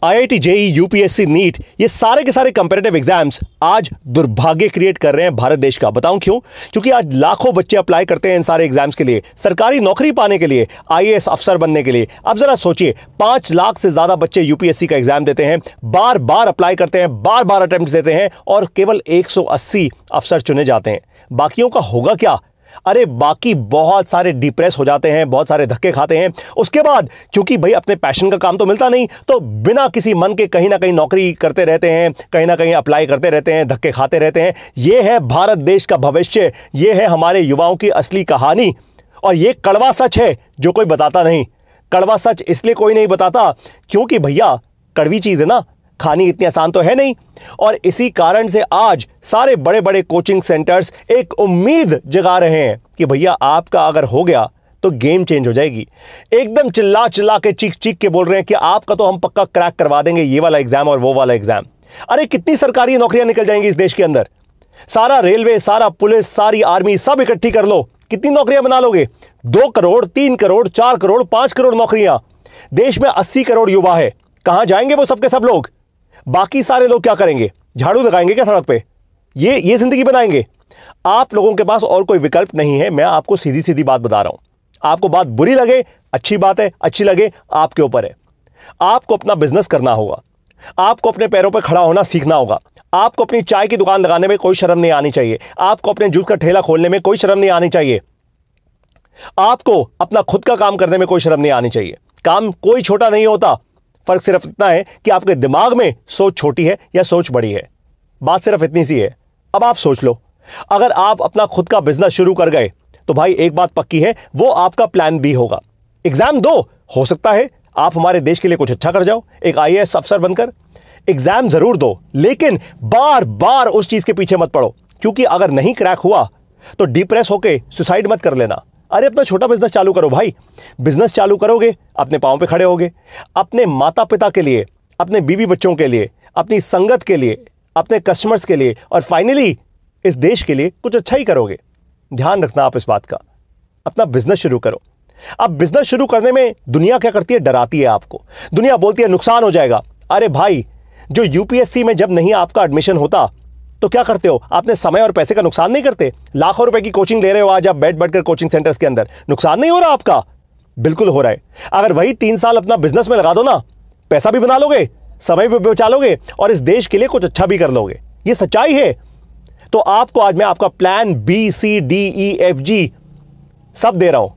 IIT, JEE, UPSC, NEET, ये सारे के सारे कंपैरेटिव एग्जाम्स आज दुर्भाग्य क्रिएट कर रहे हैं भारत देश का। बताऊं क्यों? क्योंकि आज लाखों बच्चे अप्लाई करते हैं इन सारे एग्जाम्स के लिए, सरकारी नौकरी पाने के लिए, आईएएस अफसर बनने के लिए। अब जरा सोचिए, 5 लाख से ज्यादा बच्चे यूपीएससी का एग्जाम देते हैं, बार बार अप्लाई करते हैं, बार बार अटेम्प्ट देते हैं और केवल 180 अफसर चुने जाते हैं। बाकियों का होगा क्या? अरे बाकी बहुत सारे डिप्रेस हो जाते हैं, बहुत सारे धक्के खाते हैं। उसके बाद क्योंकि भाई अपने पैशन का काम तो मिलता नहीं, तो बिना किसी मन के कहीं ना कहीं नौकरी करते रहते हैं, कहीं ना कहीं अप्लाई करते रहते हैं, धक्के खाते रहते हैं। यह है भारत देश का भविष्य, यह है हमारे युवाओं की असली कहानी। और यह कड़वा सच है जो कोई बताता नहीं। कड़वा सच इसलिए कोई नहीं बताता क्योंकि भैया कड़वी चीज है ना, खानी इतनी आसान तो है नहीं। और इसी कारण से आज सारे बड़े बड़े कोचिंग सेंटर्स एक उम्मीद जगा रहे हैं कि भैया आपका अगर हो गया तो गेम चेंज हो जाएगी। एकदम चिल्ला चिल्ला के चीख चीख के बोल रहे हैं कि आपका तो हम पक्का क्रैक करवा देंगे, ये वाला एग्जाम और वो वाला एग्जाम। अरे कितनी सरकारी नौकरियां निकल जाएंगी इस देश के अंदर। सारा रेलवे, सारा पुलिस, सारी आर्मी सब इकट्ठी कर लो, कितनी नौकरियां बना लोगे? 2 करोड़, 3 करोड़, 4 करोड़, 5 करोड़ नौकरियां। देश में 80 करोड़ युवा है, कहां जाएंगे वो सबके सब लोग? बाकी सारे लोग क्या करेंगे? झाड़ू लगाएंगे क्या सड़क पे? ये जिंदगी बनाएंगे? आप लोगों के पास और कोई विकल्प नहीं है। मैं आपको सीधी सीधी बात बता रहा हूं। आपको बात बुरी लगे, अच्छी बात है, अच्छी लगे आपके ऊपर है। आपको अपना बिजनेस करना होगा, आपको अपने पैरों पर खड़ा होना सीखना होगा। आपको अपनी चाय की दुकान लगाने में कोई शर्म नहीं आनी चाहिए, आपको अपने जूस का ठेला खोलने में कोई शर्म नहीं आनी चाहिए, आपको अपना खुद का काम करने में कोई शर्म नहीं आनी चाहिए। काम कोई छोटा नहीं होता, फर्क सिर्फ इतना है कि आपके दिमाग में सोच छोटी है या सोच बड़ी है। बात सिर्फ इतनी सी है। अब आप सोच लो, अगर आप अपना खुद का बिजनेस शुरू कर गए तो भाई एक बात पक्की है, वो आपका प्लान बी होगा। एग्जाम दो, हो सकता है आप हमारे देश के लिए कुछ अच्छा कर जाओ, एक आईएएस अफसर बनकर। एग्जाम जरूर दो, लेकिन बार बार उस चीज के पीछे मत पड़ो, क्योंकि अगर नहीं क्रैक हुआ तो डिप्रेस होके सुसाइड मत कर लेना। अरे अपना छोटा बिजनेस चालू करो भाई। बिजनेस चालू करोगे, अपने पांव पे खड़े होगे, अपने माता पिता के लिए, अपने बीवी बच्चों के लिए, अपनी संगत के लिए, अपने कस्टमर्स के लिए और फाइनली इस देश के लिए कुछ अच्छा ही करोगे। ध्यान रखना आप इस बात का। अपना बिजनेस शुरू करो। अब बिजनेस शुरू करने में दुनिया क्या करती है? डराती है आपको। दुनिया बोलती है नुकसान हो जाएगा। अरे भाई, जो यूपीएससी में जब नहीं आपका एडमिशन होता तो क्या करते हो? आपने समय और पैसे का नुकसान नहीं करते? लाखों रुपए की कोचिंग ले रहे हो आज आप बैठ बैठकर कोचिंग सेंटर्स के अंदर, नुकसान नहीं हो रहा आपका? बिल्कुल हो रहा है। अगर वही 3 साल अपना बिजनेस में लगा दो ना, पैसा भी बना लोगे, समय भी बचा लोगे और इस देश के लिए कुछ अच्छा भी कर लोगे। ये सच्चाई है। तो आपको आज मैं आपका प्लान BCDEFG सब दे रहा हूं।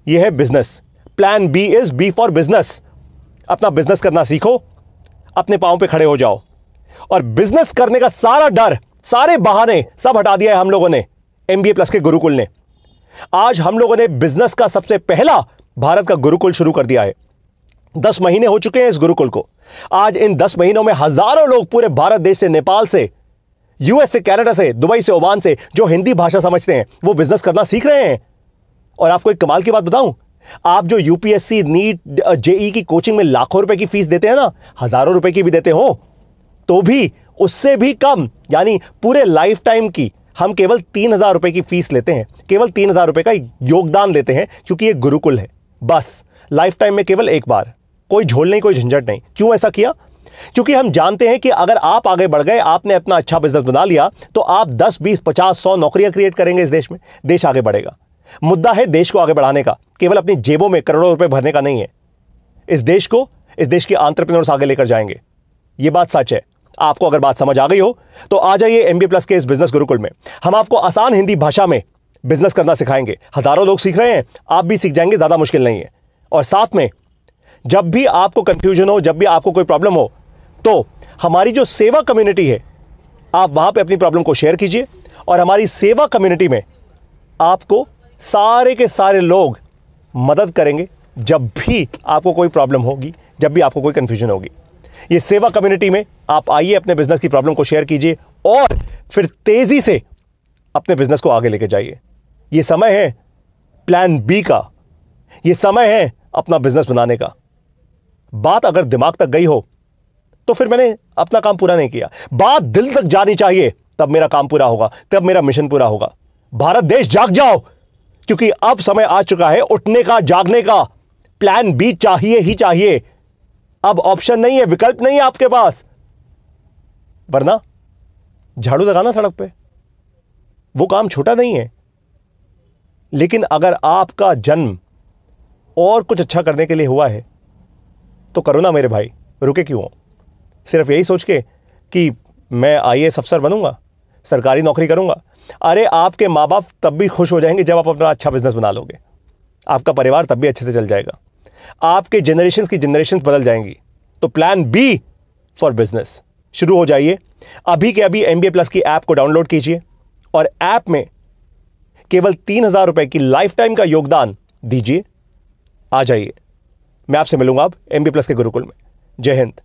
यह है business. Plan B is B for business. अपना बिजनेस करना सीखो, अपने पांव पे खड़े हो जाओ और बिजनेस करने का सारा डर, सारे बहाने सब हटा दिया है हम लोगों ने, MBA प्लस के गुरुकुल ने। आज हम लोगों ने बिजनेस का सबसे पहला भारत का गुरुकुल शुरू कर दिया है। 10 महीने हो चुके हैं इस गुरुकुल को। आज इन 10 महीनों में हजारों लोग पूरे भारत देश से, नेपाल से, यूएस से, कनाडा से, दुबई से, ओमान से, जो हिंदी भाषा समझते हैं वो बिजनेस करना सीख रहे हैं। और आपको एक कमाल की बात बताऊं, आप जो यूपीएससी, नीट, जेईई की कोचिंग में लाखों रुपए की फीस देते हैं ना, हजारों रुपए की भी देते हो, तो भी उससे भी कम, यानी पूरे लाइफ टाइम की हम केवल 3,000 रुपए की फीस लेते हैं, केवल 3,000 रुपए का योगदान लेते हैं, क्योंकि ये गुरुकुल है। बस लाइफ टाइम में केवल एक बार, कोई झोल नहीं, कोई झंझट नहीं। क्यों ऐसा किया? क्योंकि हम जानते हैं कि अगर आप आगे बढ़ गए, आपने अपना अच्छा बिजनेस बना लिया, तो आप 10, 20, 50, 100 नौकरियां क्रिएट करेंगे इस देश में। देश आगे बढ़ेगा। मुद्दा है देश को आगे बढ़ाने का, केवल अपनी जेबों में करोड़ों रुपए भरने का नहीं है। इस देश को, इस देश के एंटरप्रेन्योर्स आगे लेकर जाएंगे। यह बात सच है। आपको अगर बात समझ आ गई हो तो आ जाइए MBA प्लस के इस बिजनेस गुरुकुल में। हम आपको आसान हिंदी भाषा में बिजनेस करना सिखाएंगे। हजारों लोग सीख रहे हैं, आप भी सीख जाएंगे, ज्यादा मुश्किल नहीं है। और साथ में जब भी आपको कंफ्यूजन हो, जब भी आपको कोई प्रॉब्लम हो, तो हमारी जो सेवा कम्युनिटी है, आप वहां पे अपनी प्रॉब्लम को शेयर कीजिए और हमारी सेवा कम्युनिटी में आपको सारे के सारे लोग मदद करेंगे जब भी आपको कोई प्रॉब्लम होगी, जब भी आपको कोई कंफ्यूजन होगी। ये सेवा कम्युनिटी में आप आइए, अपने बिजनेस की प्रॉब्लम को शेयर कीजिए और फिर तेजी से अपने बिजनेस को आगे लेके जाइए। ये समय है प्लान बी का, ये समय है अपना बिजनेस बनाने का। बात अगर दिमाग तक गई हो तो फिर मैंने अपना काम पूरा नहीं किया। बात दिल तक जानी चाहिए, तब मेरा काम पूरा होगा, तब मेरा मिशन पूरा होगा। भारत देश जाग जाओ, क्योंकि अब समय आ चुका है उठने का, जागने का। प्लान बी चाहिए ही चाहिए। अब ऑप्शन नहीं है, विकल्प नहीं है आपके पास, वरना झाड़ू लगाना सड़क पे वो काम छोटा नहीं है। लेकिन अगर आपका जन्म और कुछ अच्छा करने के लिए हुआ है तो करो ना मेरे भाई, रुके क्यों हो? सिर्फ यही सोच के कि मैं आईएएस अफसर बनूंगा, सरकारी नौकरी करूंगा। अरे आपके माँ बाप तब भी खुश हो जाएंगे जब आप अपना अच्छा बिजनेस बना लोगे, आपका परिवार तब भी अच्छे से चल जाएगा, आपके जनरेशन की जनरेशन बदल जाएंगी। तो प्लान बी फॉर बिजनेस शुरू हो जाइए। अभी के अभी एमबीए प्लस की ऐप को डाउनलोड कीजिए और ऐप में केवल 3,000 रुपए की लाइफ टाइम का योगदान दीजिए। आ जाइए, मैं आपसे मिलूंगा अब एमबीए प्लस के गुरुकुल में। जय हिंद।